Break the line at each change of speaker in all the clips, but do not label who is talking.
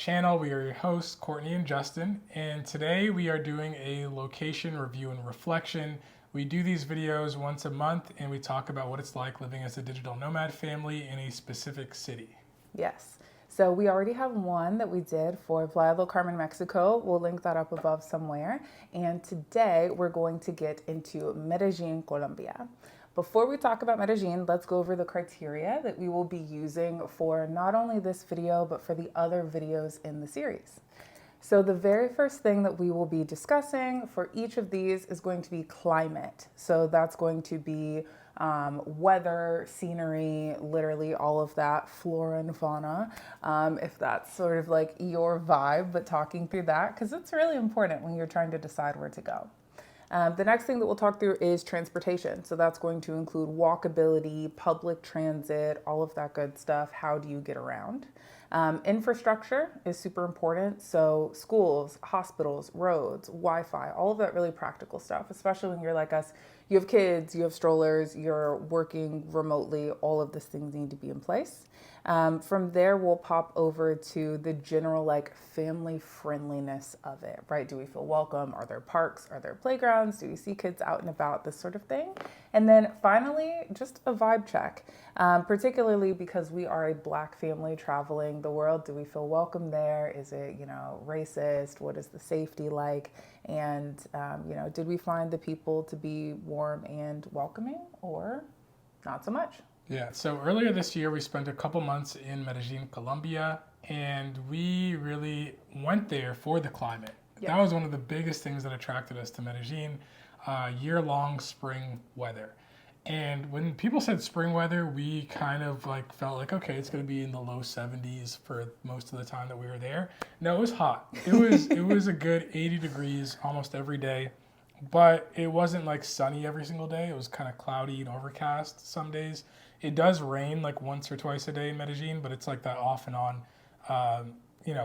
channel. We are your hosts, Courtney and Justin, and today we are doing a location review and reflection. We do these videos once a month and we talk about what it's like living as a digital nomad family in a specific city.
Yes. So we already have one that we did for Playa del Carmen, Mexico. We'll link that up above somewhere. And today we're going to get into Medellin, Colombia. Before we talk about Medellin, let's go over the criteria that we will be using for not only this video, but for the other videos in the series. So the very first thing that we will be discussing for each of these is going to be climate. So that's going to be weather, scenery, literally all of that, flora and fauna, if that's sort of like your vibe, but talking through that, because it's really important when you're trying to decide where to go. The next thing that we'll talk through is transportation. So that's going to include walkability, public transit, all of that good stuff. How do you get around? Infrastructure is super important. So schools, hospitals, roads, Wi-Fi, all of that really practical stuff, especially when you're like us. You have kids, you have strollers, you're working remotely, all of these things need to be in place. From there, we'll pop over to the general like family friendliness of it, right? Do we feel welcome? Are there parks? Are there playgrounds? Do we see kids out and about? This sort of thing. And then finally, just a vibe check, particularly because we are a Black family traveling the world. Do we feel welcome there? Is it, racist? What is the safety like? And, did we find the people to be warm and welcoming or not so much?
Yeah, so earlier this year we spent a couple months in Medellin, Colombia, and we really went there for the climate.
Yes.
That was one of the biggest things that attracted us to Medellin, year-long spring weather. And when people said spring weather, we kind of felt like, okay, it's going to be in the low 70s for most of the time that we were there. No, it was hot. It was a good 80 degrees almost every day, but it wasn't like sunny every single day. It was kind of cloudy and overcast some days. It does rain like once or twice a day in Medellin, but it's like that off and on,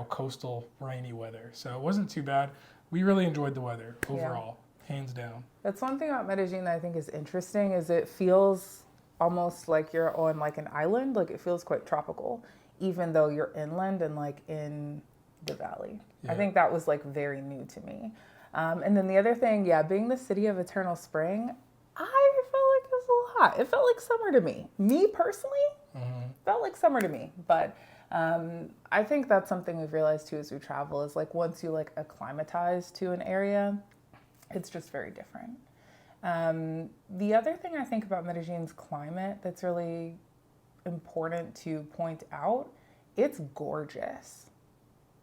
coastal rainy weather. So it wasn't too bad. We really enjoyed the weather overall, hands down.
That's one thing about Medellin that I think is interesting is it feels almost like you're on like an island. Like it feels quite tropical, even though you're inland and like in the valley. Yeah. I think that was like very new to me. And then the other thing, being the city of eternal spring, I felt like it was a little hot. It felt like summer to me. Me personally, felt like summer to me. But I think that's something we've realized too as we travel is like once you like acclimatize to an area, it's just very different. The other thing I think about Medellin's climate that's really important to point out, it's gorgeous.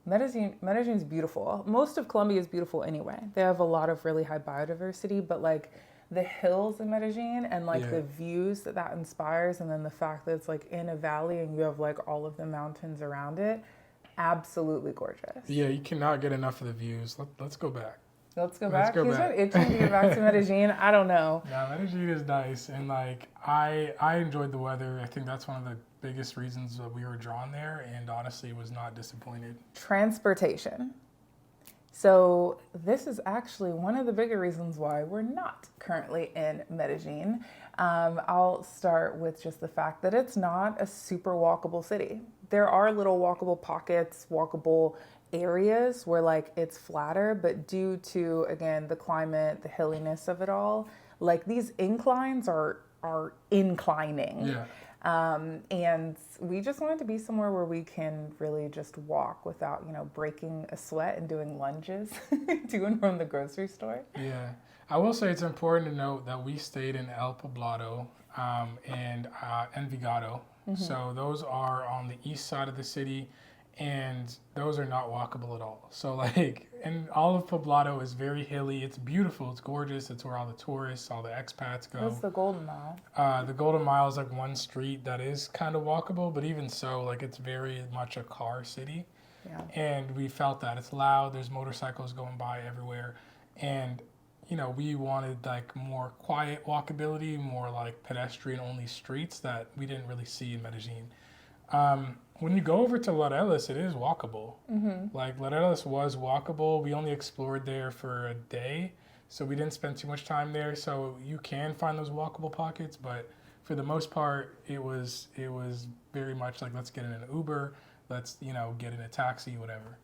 Medellin's beautiful. Most of Colombia is beautiful anyway. They have a lot of really high biodiversity, but like the hills in Medellin and like the views that inspires, and then the fact that it's like in a valley and you have like all of the mountains around it, absolutely gorgeous.
Yeah, you cannot get enough of the views. Let's go back.
Let's go back. He's been itching to get back to Medellin. I don't know.
Yeah, Medellin is nice, and like I enjoyed the weather. I think that's one of the biggest reasons that we were drawn there, and honestly was not disappointed.
Transportation. So this is actually one of the bigger reasons why we're not currently in Medellin. I'll start with just the fact that it's not a super walkable city. There are little walkable pockets, walkable areas where like it's flatter, but due to, again, the climate, the hilliness of it all, like these inclines are inclining.
Yeah.
And we just wanted to be somewhere where we can really just walk without, breaking a sweat and doing lunges to and from the grocery store.
Yeah. I will say it's important to note that we stayed in El Poblado and Envigado. So those are on the east side of the city, and those are not walkable at all. So and all of Poblado is very hilly. It's beautiful. It's gorgeous. It's where all the tourists, all the expats go.
What's the Golden Mile?
The Golden Mile is like one street that is kind of walkable, but even so, like it's very much a car city.
Yeah.
And we felt that it's loud. There's motorcycles going by everywhere. And, we wanted like more quiet walkability, more like pedestrian only streets that we didn't really see in Medellin. When you go over to Laureles, it is walkable. Like Laureles was walkable. We only explored there for a day, so we didn't spend too much time there. So you can find those walkable pockets, but for the most part, it was very much like let's get in an Uber, let's, get in a taxi, whatever.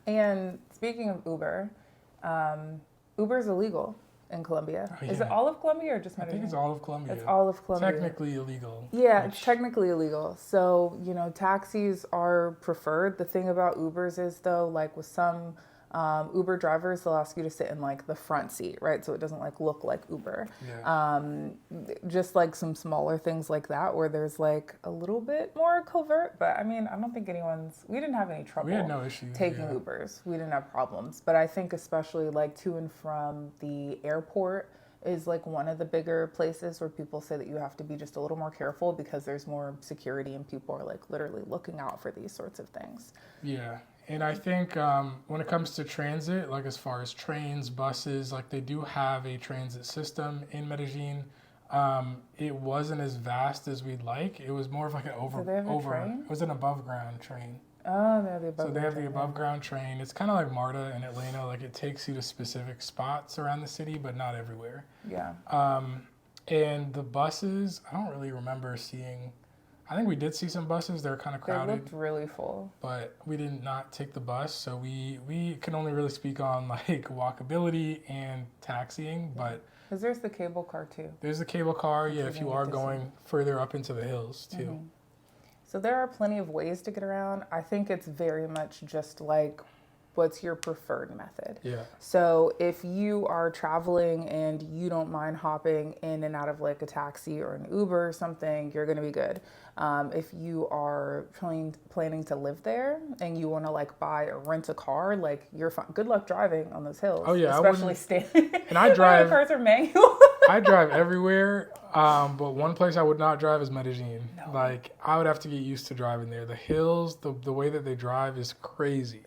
And speaking of Uber, Uber is illegal in Colombia.
Oh,
Is
yeah.
it all of Colombia or just
I
Medellin?
think it's all of Colombia.
It's all of Colombia.
Technically illegal.
Yeah, it's technically illegal. So, taxis are preferred. The thing about Ubers is, though, like with some Uber drivers, they'll ask you to sit in like the front seat, right? So it doesn't like look like Uber.
Yeah.
Just like some smaller things like that where there's like a little bit more covert. But I mean, I don't think we didn't have any trouble
We had no issues
taking Ubers. We didn't have problems. But I think especially like to and from the airport is like one of the bigger places where people say that you have to be just a little more careful because there's more security and people are like literally looking out for these sorts of things.
Yeah. And I think when it comes to transit, like as far as trains, buses, like they do have a transit system in Medellin. It wasn't as vast as we'd like. It was more of like an
train?
It was an above ground train.
Oh, they have the above ground.
So they have the above ground train. It's kind of like MARTA in Atlanta. Like it takes you to specific spots around the city, but not everywhere.
Yeah.
And the buses, I don't really remember seeing. I think we did see some buses. They were kind of crowded.
They looked really full.
But we did not take the bus, so we can only really speak on like walkability and taxiing. But
because there's the cable car too.
There's the cable car, yeah. If you are going further up into the hills too.
Mm-hmm. So there are plenty of ways to get around. I think it's very much just like, what's your preferred method?
Yeah.
So if you are traveling and you don't mind hopping in and out of like a taxi or an Uber or something, you're going to be good. If you are planning to live there and you want to like buy or rent a car, like you're fine. Good luck driving on those hills.
Oh yeah,
especially standing.
And I drive.
Cars are manual.
I drive everywhere, but one place I would not drive is Medellin.
No.
Like I would have to get used to driving there. The hills, the way that they drive is crazy.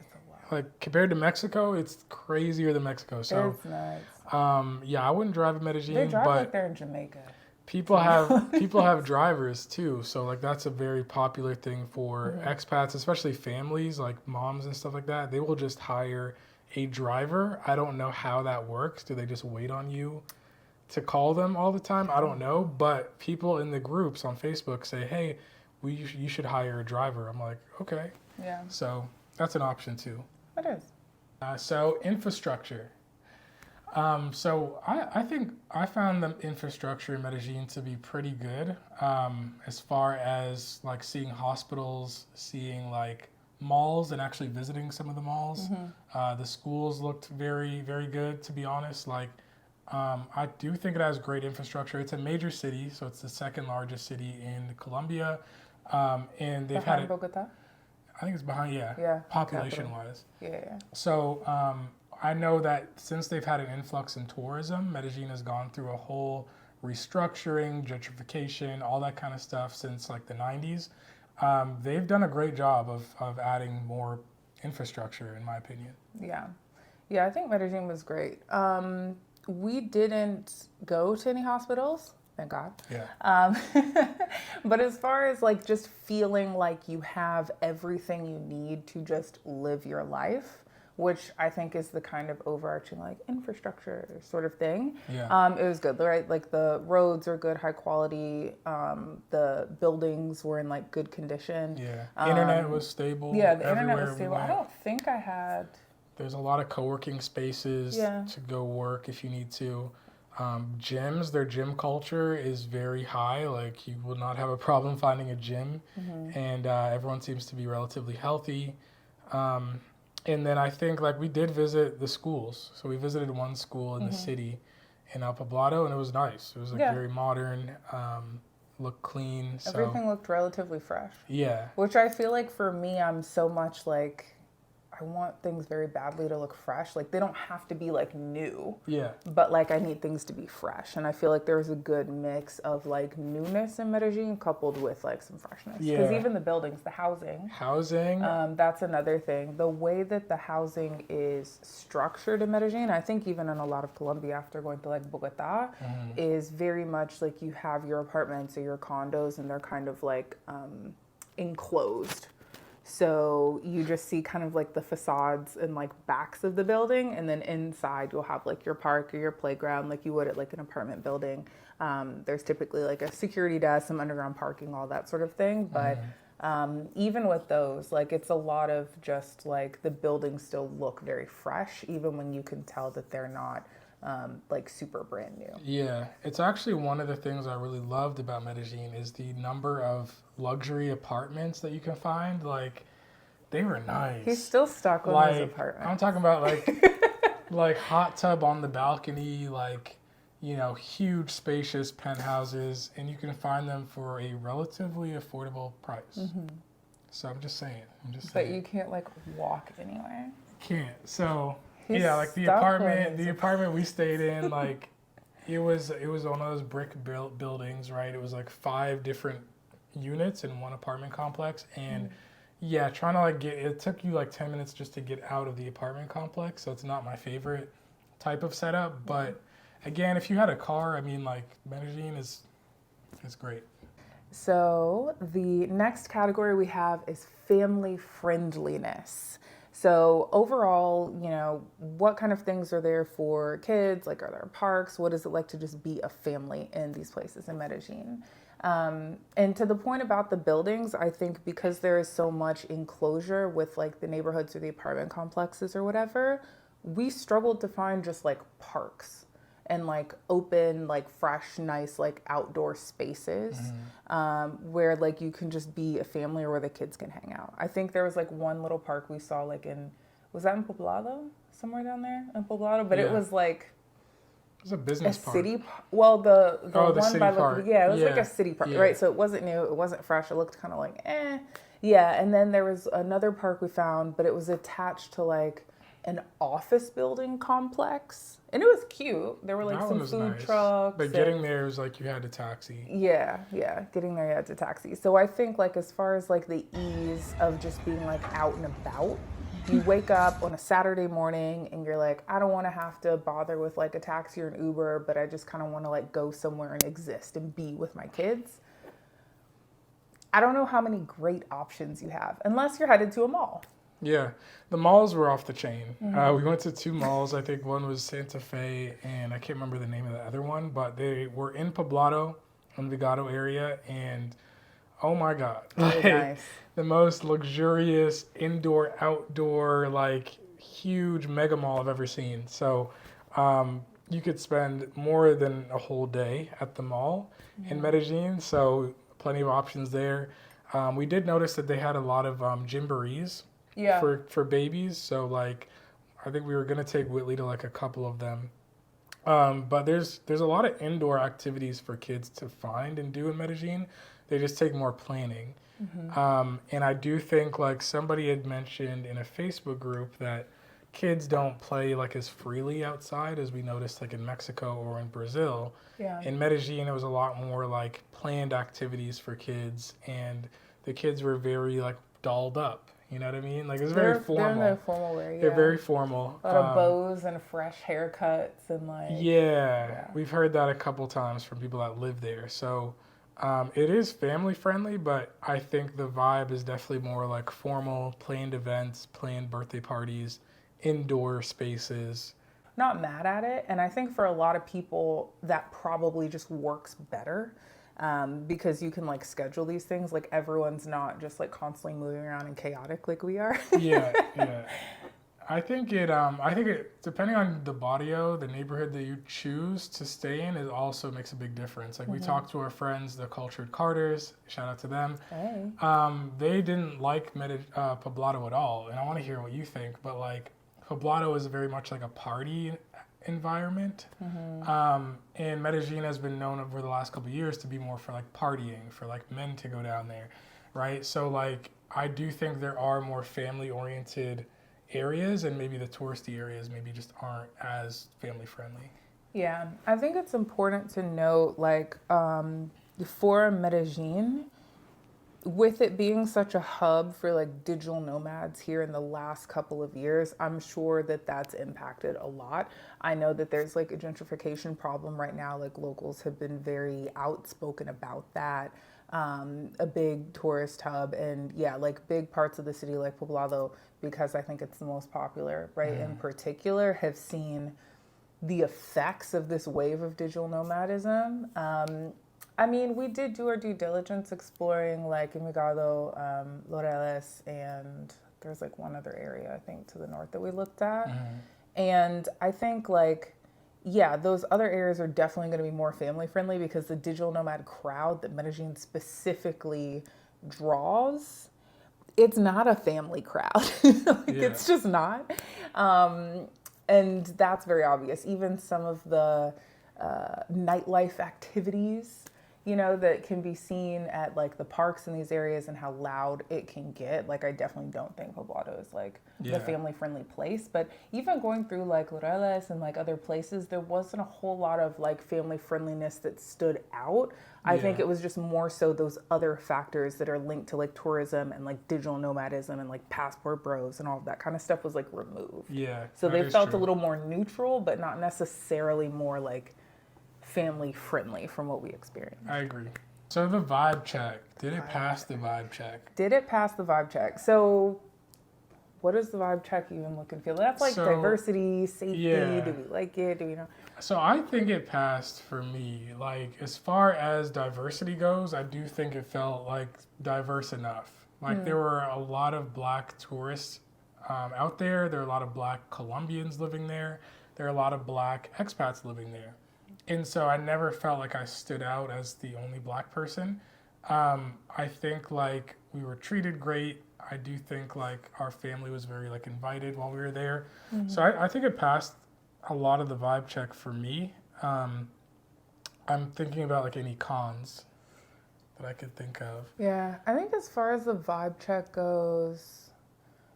Like compared to Mexico, it's crazier than Mexico. So
it's nuts.
yeah, I wouldn't drive in Medellin.
They drive
but
like they're in Jamaica.
People have drivers too. So like that's a very popular thing for expats, especially families like moms and stuff like that. They will just hire a driver. I don't know how that works. Do they just wait on you to call them all the time? I don't know. But people in the groups on Facebook say, hey, you should hire a driver. I'm like, okay.
Yeah.
So that's an option too.
It is.
So infrastructure. So I think I found the infrastructure in Medellin to be pretty good as far as like seeing hospitals, seeing like malls and actually visiting some of the malls. The schools looked very, very good, to be honest. Like I do think it has great infrastructure. It's a major city, so it's the second largest city in Colombia. And they've had
Bogota?
I think it's behind,
Yeah.
population-wise.
Yeah.
So I know that since they've had an influx in tourism, Medellin has gone through a whole restructuring, gentrification, all that kind of stuff since like the 90s. They've done a great job of adding more infrastructure, in my opinion.
Yeah. Yeah, I think Medellin was great. We didn't go to any hospitals. Thank God.
Yeah.
But as far as like just feeling like you have everything you need to just live your life, which I think is the kind of overarching like infrastructure sort of thing.
Yeah.
It was good, right? Like the roads are good, high quality. The buildings were in like good condition.
Yeah. Internet was stable.
Yeah, the internet was
we
stable. I
went.
don't think I had.
There's a lot of co-working spaces
Yeah.
to go work if you need to. Gyms, their gym culture is very high. Like you will not have a problem finding a gym, and everyone seems to be relatively healthy. And then I think like we did visit the schools. So we visited one school in the city in El Poblado, and it was nice. It was like very modern, looked clean. So,
Everything looked relatively fresh.
Yeah.
Which I feel like for me, I'm so much like, I want things very badly to look fresh. Like they don't have to be like new.
Yeah.
But like I need things to be fresh. And I feel like there was a good mix of like newness in Medellin coupled with like some freshness. Because even the buildings, the housing. That's another thing. The way that the housing is structured in Medellin, I think even in a lot of Colombia after going to like Bogota, is very much like you have your apartments or your condos and they're kind of like enclosed. So you just see kind of like the facades and like backs of the building, and then inside you'll have like your park or your playground like you would at like an apartment building. There's typically like a security desk, some underground parking, all that sort of thing. But Even with those, like it's a lot of just like the buildings still look very fresh, even when you can tell that they're not like super brand new.
Yeah, it's actually one of the things I really loved about Medellin is the number of luxury apartments that you can find. Like, they were
He's
nice.
still stuck with his
Like,
apartment.
I'm talking about like hot tub on the balcony, like, huge spacious penthouses, and you can find them for a relatively affordable price. So I'm just saying.
But you can't like walk anywhere.
Can't. So
He's
yeah, like
stuck with
the
his
apartment we stayed in, like it was one of those brick buildings, right? It was like 5 different units in one apartment complex, and yeah, trying to like it took you like 10 minutes just to get out of the apartment complex, so it's not my favorite type of setup. But again, if you had a car, I mean, like Medellin is great.
So the next category we have is family friendliness. So overall, what kind of things are there for kids? Like, are there parks? What is it like to just be a family in these places in Medellin? And to the point about the buildings, I think because there is so much enclosure with like the neighborhoods or the apartment complexes or whatever, we struggled to find just like parks and like open, like fresh, nice, like outdoor spaces where like you can just be a family or where the kids can hang out. I think there was like one little park we saw like was that in Poblado? Somewhere down there in Poblado? But it was like
it was a business park.
City. Well, the one
city
by
park.
it was like a city park, right? So it wasn't new, it wasn't fresh. It looked kind of like yeah. And then there was another park we found, but it was attached to like an office building complex, and it was cute. There were like some food trucks.
But getting there was like you had to taxi.
Yeah, getting there you had to taxi. So I think like as far as like the ease of just being like out and about, you wake up on a Saturday morning and you're like, I don't want to have to bother with like a taxi or an Uber, but I just kind of want to like go somewhere and exist and be with my kids. I don't know how many great options you have unless you're headed to a mall.
Yeah, the malls were off the chain. We went to 2 malls. I think one was Santa Fe, and I can't remember the name of the other one, but they were in Poblado, Envigado area, and oh my God.
Really nice.
The most luxurious indoor, outdoor, like huge mega mall I've ever seen. So you could spend more than a whole day at the mall in Medellin, so plenty of options there. We did notice that they had a lot of gymborees.
Yeah.
For babies, so like I think we were gonna take Whitley to like a couple of them, but there's a lot of indoor activities for kids to find and do in Medellin. They just take more planning, and I do think like somebody had mentioned in a Facebook group that kids don't play like as freely outside as we noticed like in Mexico or in Brazil.
Yeah.
In Medellin, it was a lot more like planned activities for kids, and the kids were very like dolled up. You know what I mean? Like, it's very formal.
They're in their formal wear, yeah.
They're very formal.
A lot of bows and fresh haircuts and like...
Yeah, we've heard that a couple times from people that live there. So it is family friendly, but I think the vibe is definitely more like formal, planned events, planned birthday parties, indoor spaces.
Not mad at it. And I think for a lot of people, that probably just works better. Because you can like schedule these things, like everyone's not just like constantly moving around and chaotic like we are.
Yeah. I think it depending on the barrio, the neighborhood that you choose to stay in, it also makes a big difference. Like we talked to our friends, the Cultured Carters, shout out to them.
Hey.
They didn't like Poblado at all, and I want to hear what you think. But like Poblado is very much like a party environment, and Medellin has been known over the last couple of years to be more for like partying, for like men to go down there, right? So like I do think there are more family oriented areas, and maybe the touristy areas maybe just aren't as family friendly.
Yeah, I think it's important to note like for Medellin, with it being such a hub for like digital nomads here in the last couple of years, I'm sure that that's impacted a lot. I know that there's like a gentrification problem right now. Like locals have been very outspoken about that. A big tourist hub, and yeah, like big parts of the city like Poblado, because I think it's the most popular, right, in particular, have seen the effects of this wave of digital nomadism. I mean, we did do our due diligence exploring like Envigado, Laureles, and there's like one other area, I think, to the north that we looked at. And I think like, yeah, those other areas are definitely going to be more family friendly because the digital nomad crowd that Medellin specifically draws, it's not a family crowd. It's just not. And that's very obvious. Even some of the nightlife activities, that can be seen at like the parks in these areas and how loud it can get. Like, I definitely don't think Poblado is like the family friendly place. But even going through like Laureles and like other places, there wasn't a whole lot of like family friendliness that stood out. I think it was just more so those other factors that are linked to like tourism and like digital nomadism and like passport bros and all of that kind of stuff was like removed.
Yeah.
So they felt a little more neutral, but not necessarily more like family friendly from what we experienced.
I agree. So the vibe check, did it pass the vibe check?
Did it pass the vibe check? So what does the vibe check even look and feel? That's like diversity, safety. Yeah. Do we like it? Do we know?
So I think it passed for me. Like, as far as diversity goes, I do think it felt like diverse enough. Like, there were a lot of Black tourists out there. There are a lot of Black Colombians living there. There are a lot of Black expats living there. And so I never felt like I stood out as the only Black person. I think like we were treated great. I do think like our family was very like invited while we were there. So I think it passed a lot of the vibe check for me. I'm thinking about like any cons that I could think of.
Yeah, I think as far as the vibe check goes,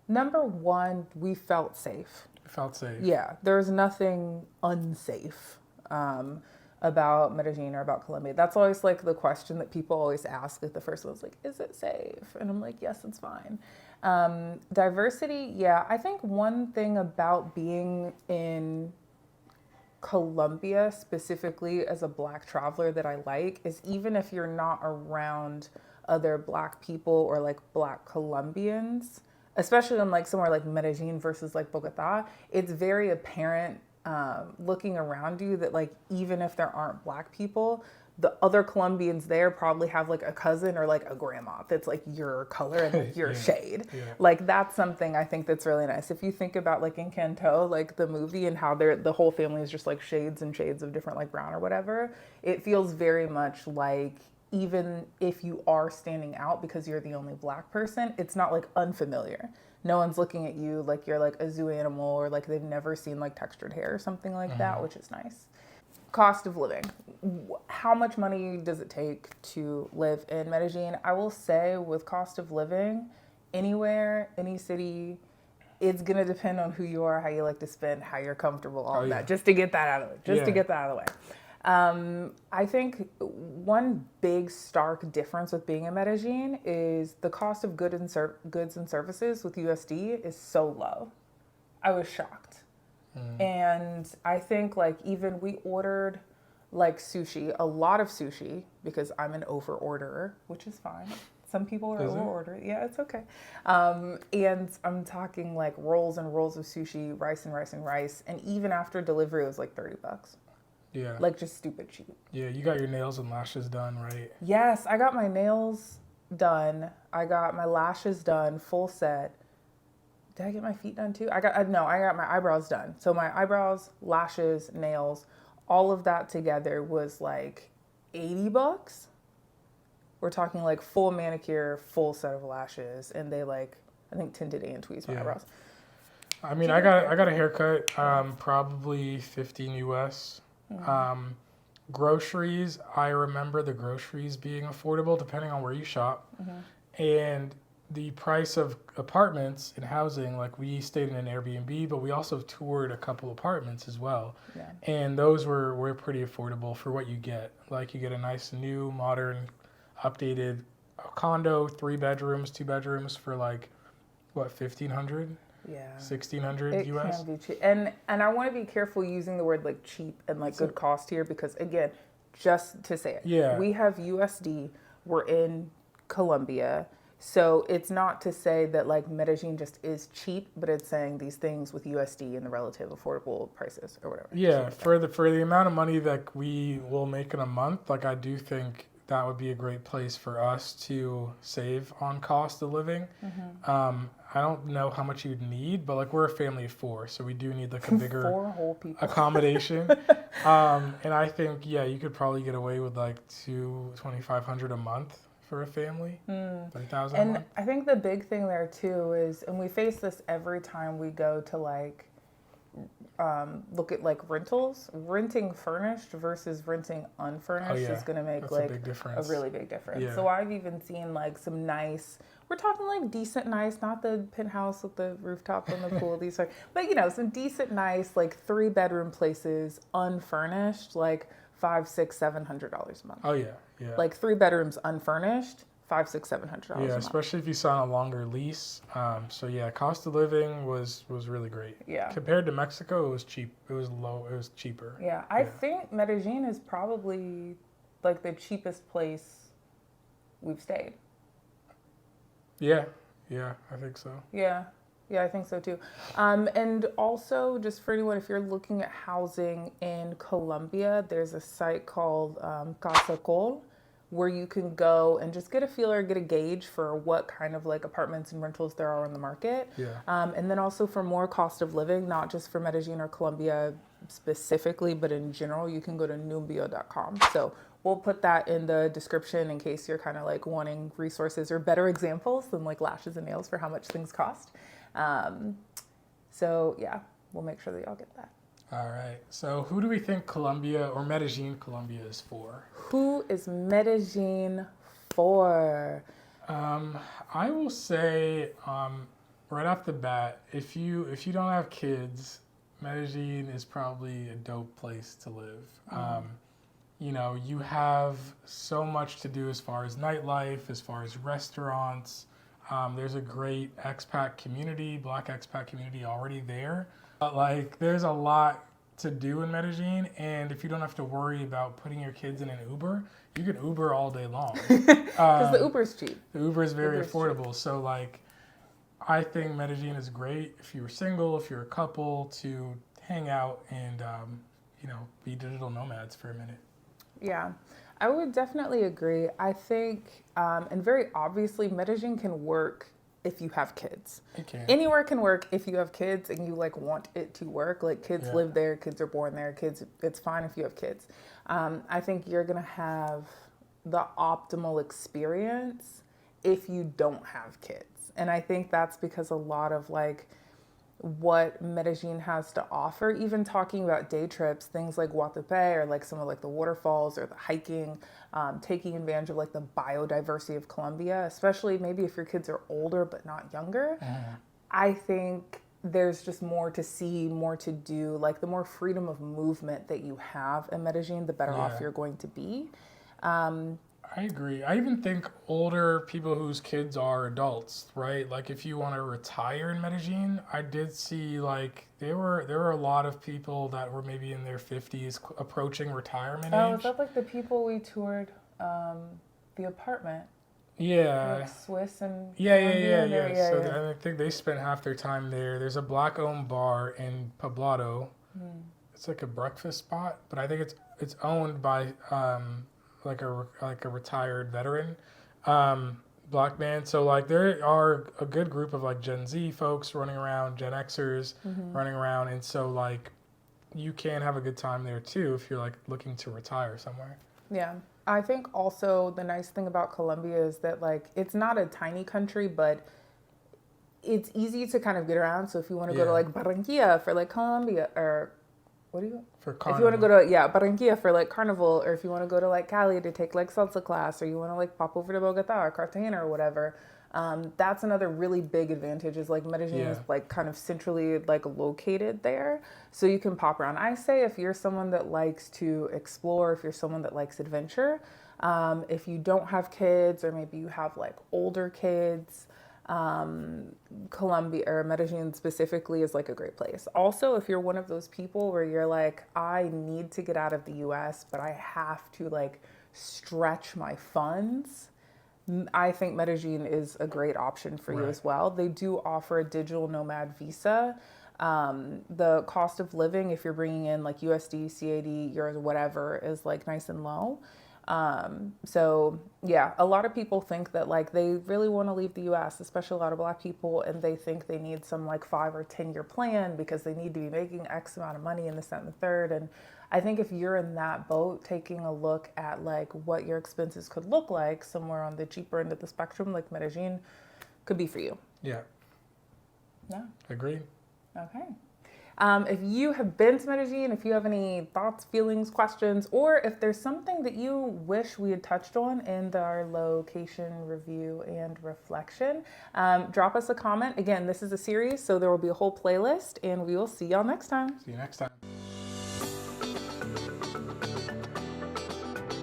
number one, we felt safe.
Felt safe.
Yeah, there's nothing unsafe about Medellin or about Colombia. That's always like the question that people always ask. Like the first one's like, is it safe? And I'm like, yes, it's fine. Diversity, yeah. I think one thing about being in Colombia specifically as a Black traveler that I like is even if you're not around other Black people or like Black Colombians, especially in like somewhere like Medellin versus like Bogota, it's very apparent looking around you that like even if there aren't Black people, the other Colombians there probably have like a cousin or like a grandma that's like your color and like your shade. Like that's something I think that's really nice. If you think about like Encanto, like the movie and how the whole family is just like shades and shades of different like brown or whatever, it feels very much like even if you are standing out because you're the only Black person, it's not like unfamiliar. No one's looking at you like you're like a zoo animal or like they've never seen like textured hair or something like that, which is nice. Cost of living. How much money does it take to live in Medellin? I will say with cost of living, anywhere, any city, it's going to depend on who you are, how you like to spend, how you're comfortable, all of that, just to get that out of the way. To get that out of the way. I think one big stark difference with being in Medellin is the cost of goods and services with USD is so low. I was shocked. And I think like even we ordered like sushi, a lot of sushi, because I'm an over orderer, which is fine. Some people are over ordering. Yeah, it's okay. And I'm talking like rolls and rolls of sushi, rice and rice and rice. And even after delivery, it was like $30.
Yeah.
Like just stupid cheap.
Yeah, you got your nails and lashes done, right?
Yes, I got my nails done. I got my lashes done, full set. Did I get my feet done too? I got my eyebrows done. So my eyebrows, lashes, nails, all of that together was like $80. We're talking like full manicure, full set of lashes, and they like I think tinted and tweezed my eyebrows.
I mean, I got a haircut, probably $15 US. Groceries, I remember the groceries being affordable depending on where you shop, and the price of apartments and housing, like we stayed in an Airbnb, but we also toured a couple apartments as well. And those were pretty affordable for what you get. Like you get a nice new modern updated condo, 3 bedrooms, 2 bedrooms for like what, 1,500? Yeah. 1,600 US.
Can be cheap. And I want to be careful using the word like cheap and like good cost here because again, just to say it. Yeah. We have USD, we're in Colombia. So it's not to say that like Medellin just is cheap, but it's saying these things with USD and the relative affordable prices or whatever.
Yeah, for the amount of money that we will make in a month, like I do think that would be a great place for us to save on cost of living. I don't know how much you'd need, but like we're a family of four, so we do need like a bigger
4 whole people.
accommodation. And I think you could probably get away with like $2,500 a month for a family, 3,000 a
And
month.
I think the big thing there too is, and we face this every time we go to like look at like rentals, renting furnished versus renting unfurnished is going to make
That's
like
a big difference.
a really big difference.
Yeah.
So I've even seen like some nice, we're talking like decent nice, not the penthouse with the rooftop and the pool, these are, but you know, some decent nice like 3-bedroom places unfurnished, like $500, $600, $700 a month.
Oh yeah.
Like 3 bedrooms unfurnished, $500, $600, $700 a month.
Especially if you sign a longer lease. So cost of living was really great.
Yeah.
Compared to Mexico, it was cheap. It was low. It was cheaper.
Yeah, I think Medellin is probably like the cheapest place we've stayed.
Yeah, I think so.
Yeah, I think so too. And also, just for anyone, if you're looking at housing in Colombia, there's a site called Casa Col, where you can go and just get a feeler, get a gauge for what kind of like apartments and rentals there are on the market.
Yeah.
And then also for more cost of living, not just for Medellin or Colombia specifically, but in general, you can go to numbio.com. So we'll put that in the description in case you're kind of like wanting resources or better examples than like lashes and nails for how much things cost. So yeah, we'll make sure that y'all get that.
All right. So who do we think Colombia or Medellin, Colombia is for?
Who is Medellin for?
I will say right off the bat, if you don't have kids, Medellin is probably a dope place to live. You know, you have so much to do as far as nightlife, as far as restaurants. There's a great expat community, Black expat community already there. But like, there's a lot to do in Medellin, and if you don't have to worry about putting your kids in an Uber, you can Uber all day long.
Because the Uber's cheap.
The Uber is very affordable. So like, I think Medellin is great if you're single, if you're a couple, to hang out and be digital nomads for a minute.
Yeah, I would definitely agree. I think, and very obviously, Medellin can work if you have kids.
It can.
Anywhere can work if you have kids and you like want it to work. Like kids live there, kids are born there, it's fine if you have kids. I think you're gonna have the optimal experience if you don't have kids. And I think that's because a lot of like what Medellin has to offer, even talking about day trips, things like Guatapé or like some of like the waterfalls or the hiking, taking advantage of like the biodiversity of Colombia, especially maybe if your kids are older but not younger. I think there's just more to see, more to do. Like the more freedom of movement that you have in Medellin, the better off you're going to be.
I agree. I even think older people whose kids are adults, right? Like if you want to retire in Medellin, I did see like there were a lot of people that were maybe in their 50s approaching retirement age.
Is that like the people we toured the apartment?
Yeah.
Like Swiss and
Yeah. So I think they spent half their time there. There's a Black-owned bar in Poblado. It's like a breakfast spot, but I think it's owned by like a retired veteran Black man. So like there are a good group of like Gen Z folks running around, Gen Xers running around, and so like you can have a good time there too if you're like looking to retire somewhere.
Yeah. I think also the nice thing about Colombia is that like it's not a tiny country, but it's easy to kind of get around. So if you want to go to like Barranquilla for like Colombia, or what do you?
For carnival.
If you want to go to Barranquilla for like carnival, or if you want to go to like Cali to take like salsa class, or you want to like pop over to Bogota or Cartagena or whatever, that's another really big advantage. Is like Medellin is like kind of centrally like located there, so you can pop around. I say if you're someone that likes to explore, if you're someone that likes adventure, if you don't have kids or maybe you have like older kids. Colombia or Medellin specifically is like a great place. Also, if you're one of those people where you're like, I need to get out of the US, but I have to like stretch my funds, I think Medellin is a great option for you
Right.
as well. They do offer a digital nomad visa. The cost of living, if you're bringing in like USD, CAD, euros, whatever, is like nice and low. So yeah, a lot of people think that like they really want to leave the US, especially a lot of Black people, and they think they need some like 5 or 10 year plan because they need to be making X amount of money in the second and the third. And I think if you're in that boat, taking a look at like what your expenses could look like somewhere on the cheaper end of the spectrum, like Medellin, could be for you.
Yeah.
Yeah.
Agreed.
Okay. If you have been to Medellin, if you have any thoughts, feelings, questions, or if there's something that you wish we had touched on in our location review and reflection, drop us a comment. Again, this is a series, so there will be a whole playlist, and we will see y'all next time.
See you next time.